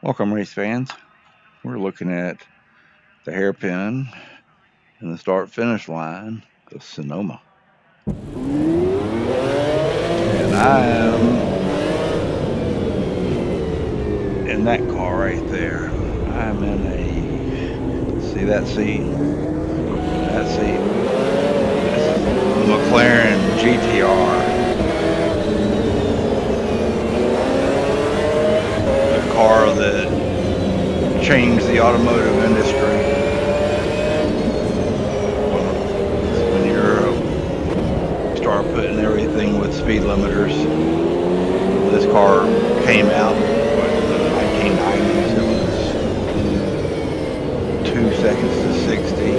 Welcome, race fans. We're looking at the hairpin and the start-finish line of Sonoma. And I am in that car right there. I'm in a, see that seat? That seat. This is the Mclaren GTR. The car that changed the automotive industry. When you're start putting everything with speed limiters. This car came out in the 1990s. It was 2 seconds to 60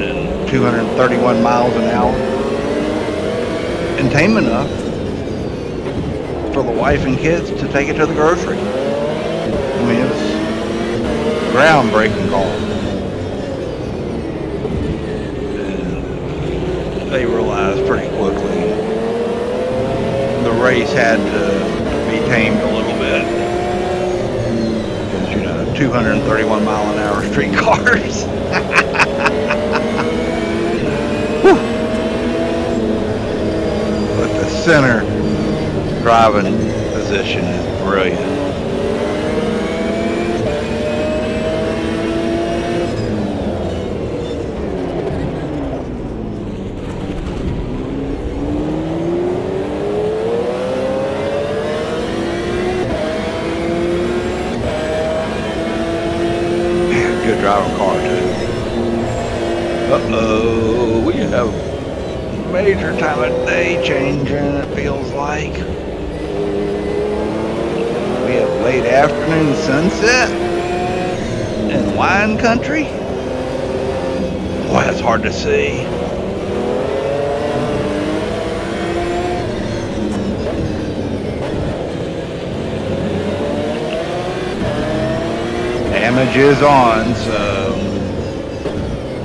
and 231 miles an hour, and tame enough for the wife and kids to take it to the grocery. I mean, it was a groundbreaking car. And they realized pretty quickly the race had to be tamed a little bit because, 231 mile an hour street cars. But the center driving position is brilliant. Good driving car too. Uh-oh, we have major time of day changing, it feels like. We have late afternoon sunset in wine country. Boy, that's hard to see. Damage is on, so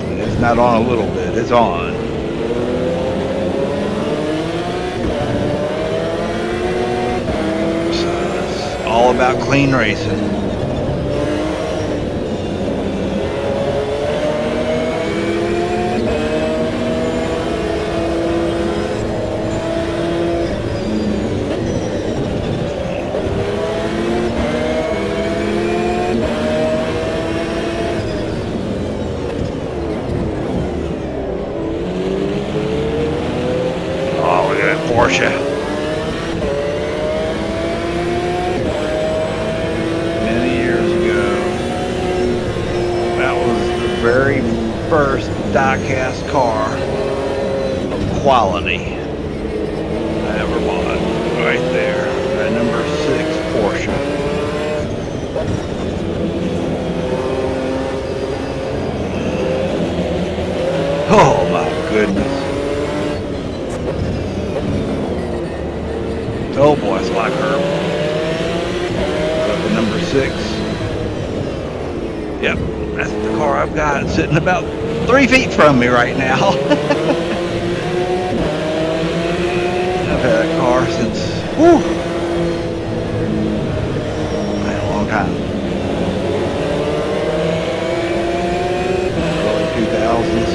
it's not on a little bit, it's on. So it's all about clean racing. Porsche. Many years ago, that was the very first die-cast car of quality I ever bought. Right there, that number 6 Porsche. Oh my goodness. Oh boy, it's like her. The number 6. Yep, that's the car I've got sitting about 3 feet from me right now. I've had that car since, a long time. Early 2000s.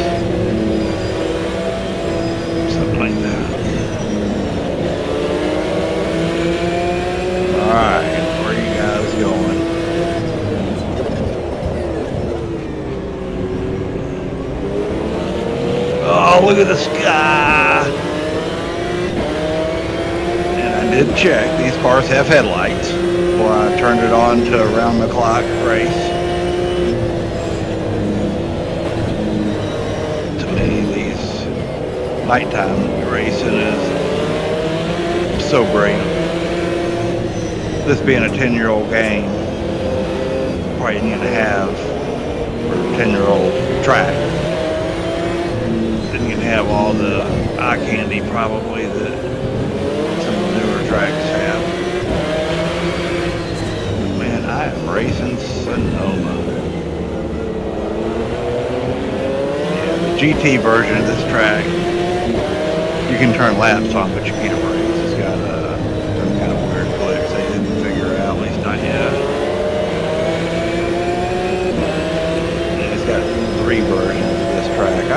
Something like that. Alright, where are you guys going? Oh, look at the sky! And I did check, these cars have headlights before I turned it on to a round-the-clock race. To me, these nighttime racing is so great. This being a 10-year-old game, probably need to have for a 10-year-old track. Didn't get to have all the eye candy probably that some of the newer tracks have. Man, I am racing Sonoma. Yeah, the GT version of this track, you can turn laps on, but you can't race. It's got some kind of weird glitch they didn't figure out, at least I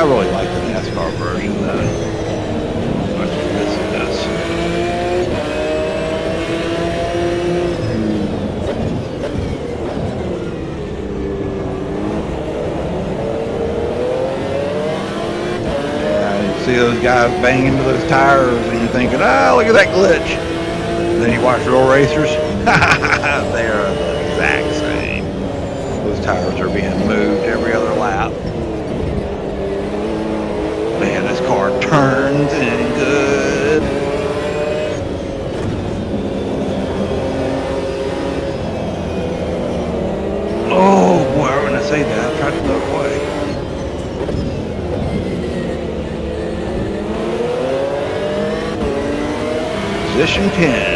really like the NASCAR version though. Much as this is. Yeah, you see those guys bang into those tires and you're thinking, ah, look at that glitch. And then you watch real racers. They are the exact same. Those tires are being moved every other lap. Man, this car turns in good. Oh boy, I'm gonna say that. I tried to look away. Position 10.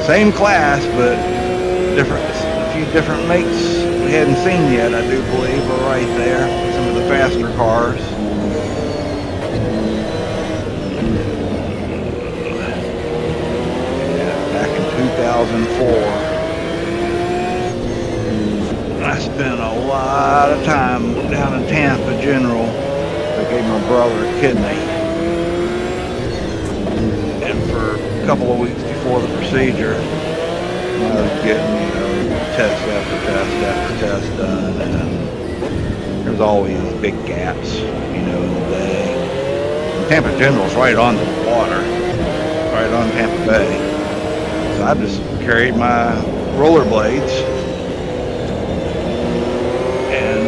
Same class, but different. A few different makes we hadn't seen yet, I do believe, are right there. Some of the faster cars. Yeah, back in 2004, I spent a lot of time down in Tampa General. I gave my brother a kidney, and for a couple of weeks before the procedure, I was getting, test after test after test done, and there's always big gaps, in the day. And Tampa General's right on the water, right on Tampa Bay. So I just carried my rollerblades, and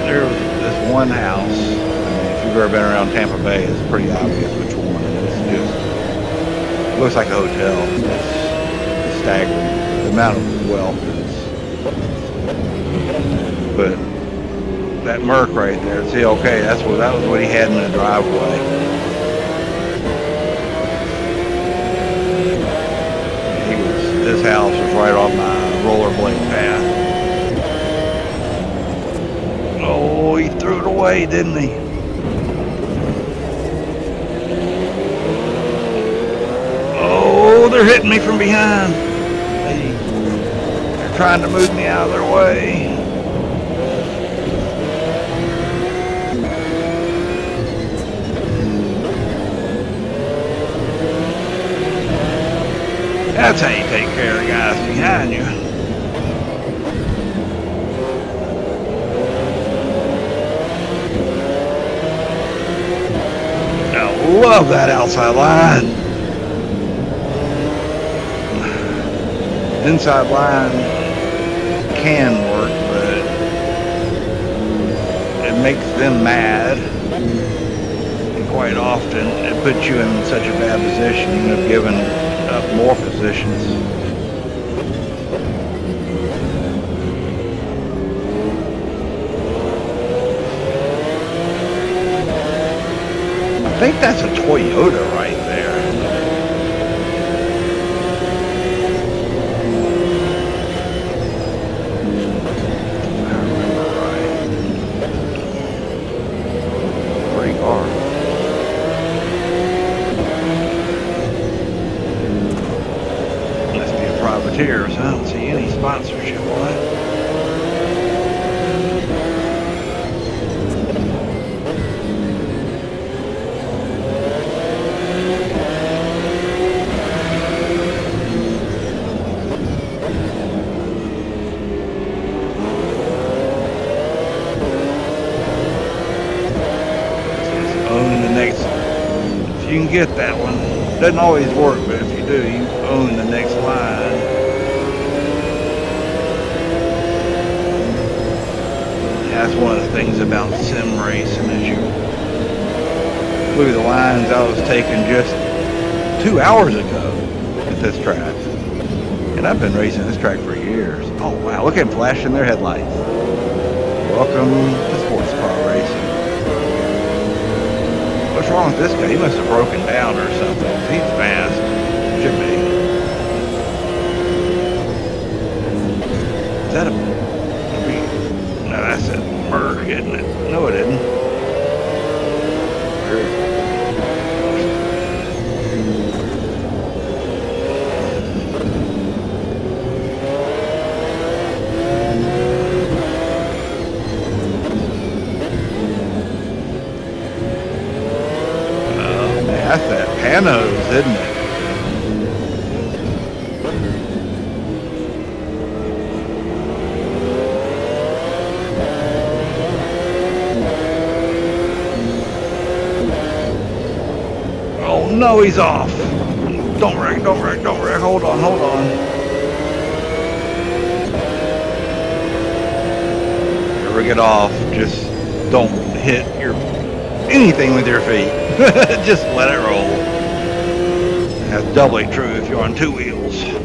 there was this one house. I mean, if you've ever been around Tampa Bay, it's pretty obvious which one. It's just, it looks like a hotel. It's staggering, the amount of wealth is. But that Merc right there, see, okay, that was what he had in the driveway. This house was right on my rollerblade path. Oh, he threw it away, didn't he? Oh, they're hitting me from behind. They're trying to move me out of their way. That's how you take care of the guys behind you. I love that outside line. Inside line can work, but it makes them mad. And quite often it puts you in such a bad position, you end up giving up more positions. I think that's a Toyota right there. If I remember right. Pretty car. Privateers. I don't see any sponsorship on it. Own the next. If you can get that one, doesn't always work, but if you do, you own the next line. That's one of the things about sim racing is you look at the lines I was taking just 2 hours ago. at this track. And I've been racing this track for years. Oh, wow. Look at them flashing their headlights. Welcome to sports car racing. What's wrong with this guy? He must have broken down or something. He's fast. Should be. Is that a... No, that's a Merc, isn't it? No, it isn't. Where is it? That's that Panos, isn't it? Oh no, he's off. Don't wreck, don't wreck, don't wreck. Hold on, hold on. Ever get off, just don't hit anything with your feet. Just let it roll. That's doubly true if you're on two wheels. Yeah,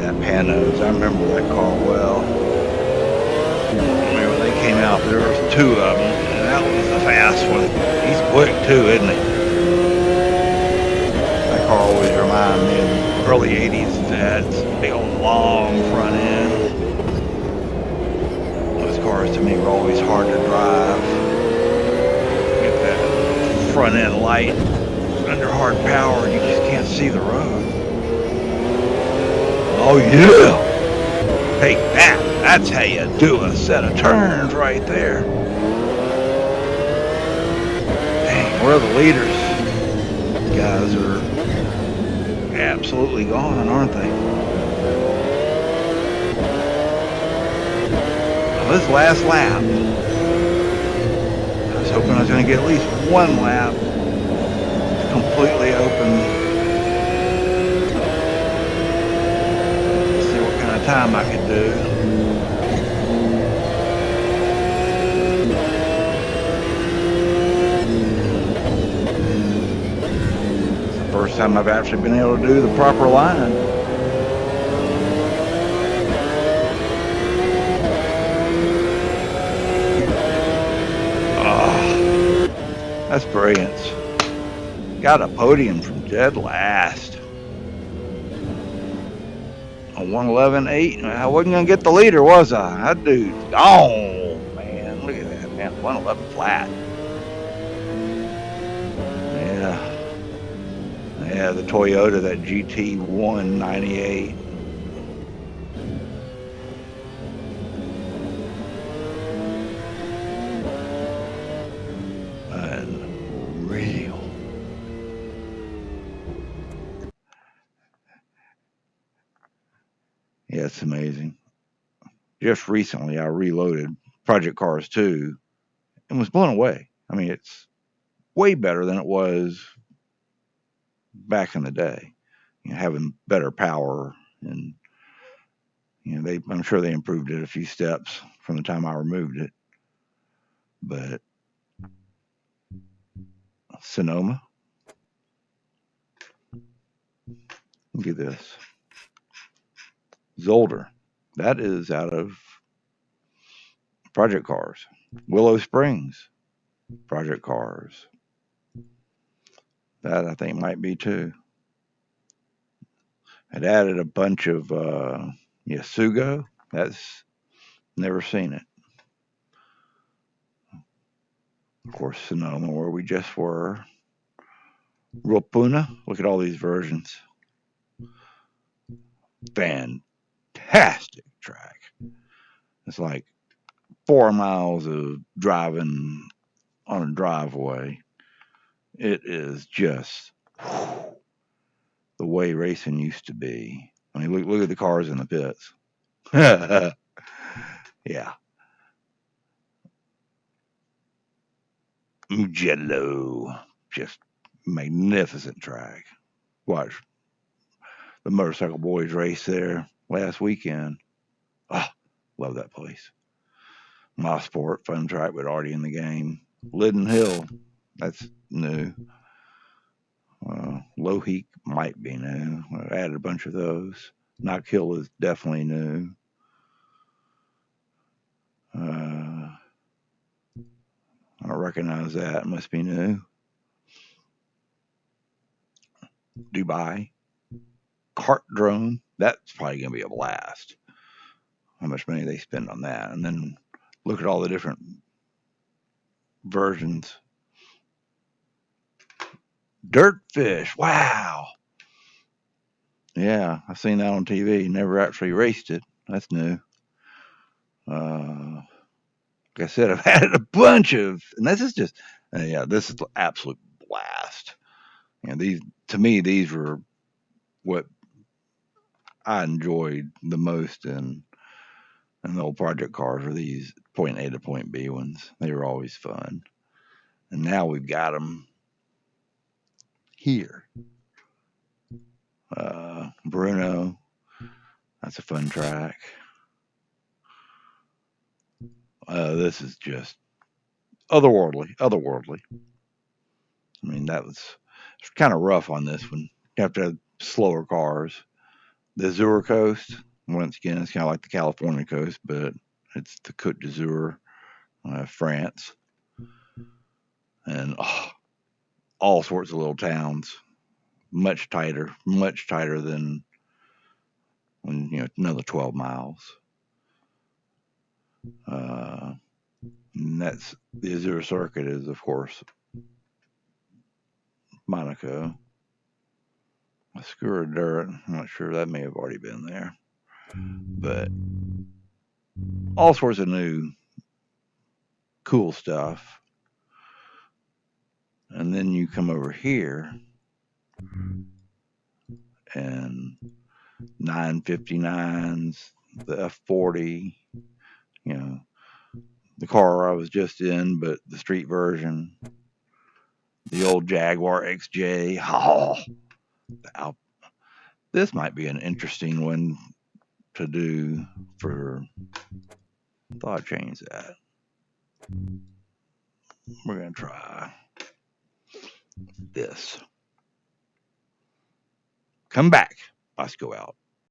that Panos, I remember that car well. I remember when they came out, there was two of them, and that was the fast one. He's quick too, isn't he? That car always reminded me of the early 80s. That's big old long front end. Those cars to me were always hard to drive. Front end light under hard power, you just can't see the road. Oh yeah, take that. That's how you do a set of turns right there. Dang, where are the leaders? These guys are absolutely gone, aren't they? Well, this last lap, hoping I was going to get at least one lap. It's completely open. Let's see what kind of time I can do. It's the first time I've actually been able to do the proper line. That's brilliant. Got a podium from dead last. A 111.8. I wasn't going to get the leader, was I? That dude's gone, man. Look at that, man. 111 flat. Yeah, the Toyota, that GT 198. Yeah, it's amazing. Just recently, I reloaded Project Cars 2 and was blown away. I mean, it's way better than it was back in the day. You know, having better power, and I'm sure they improved it a few steps from the time I removed it. But Sonoma, look at this. Zolder, that is out of Project Cars. Willow Springs, Project Cars. That I think might be too. It added a bunch of Yasugo. That's never seen it. Of course, Sonoma, where we just were. Ropuna. Look at all these versions. Fantastic track. It's like 4 miles of driving on a driveway. It is just the way racing used to be. I mean, look at the cars in the pits. Yeah. Mugello. Just magnificent track. Watch the Motorcycle Boys race there last weekend. Oh, love that place. My Sport, fun track, but already in the game. Linden Hill, that's new. Low heat might be new. I added a bunch of those. Knock Hill is definitely new. I don't recognize that. It must be new. Dubai. Kart Drone. That's probably going to be a blast. How much money they spend on that. And then look at all the different versions. Dirtfish. Wow. Yeah, I've seen that on TV. Never actually raced it. That's new. Like I said, I've added a bunch of, and this is just, yeah, this is the absolute blast. These, to me, these were what I enjoyed the most in the old project cars, were these point A to point B ones. They were always fun. And now we've got them here. Bruno, that's a fun track. This is just otherworldly. I mean, it's kind of rough on this one. You have to have slower cars. The Azure Coast, once again, it's kind of like the California coast, but it's the Côte d'Azur, France, and all sorts of little towns. Much tighter than another 12 miles. And that's the Azure Circuit is, of course, Monaco. A Skewer of Dirt, I'm not sure, that may have already been there. But all sorts of new cool stuff. And then you come over here and 959s, the F40, the car I was just in, but the street version, the old Jaguar XJ. This might be an interesting one to do for. Thought I'd change that. We're going to try this. Come back. Let's go out.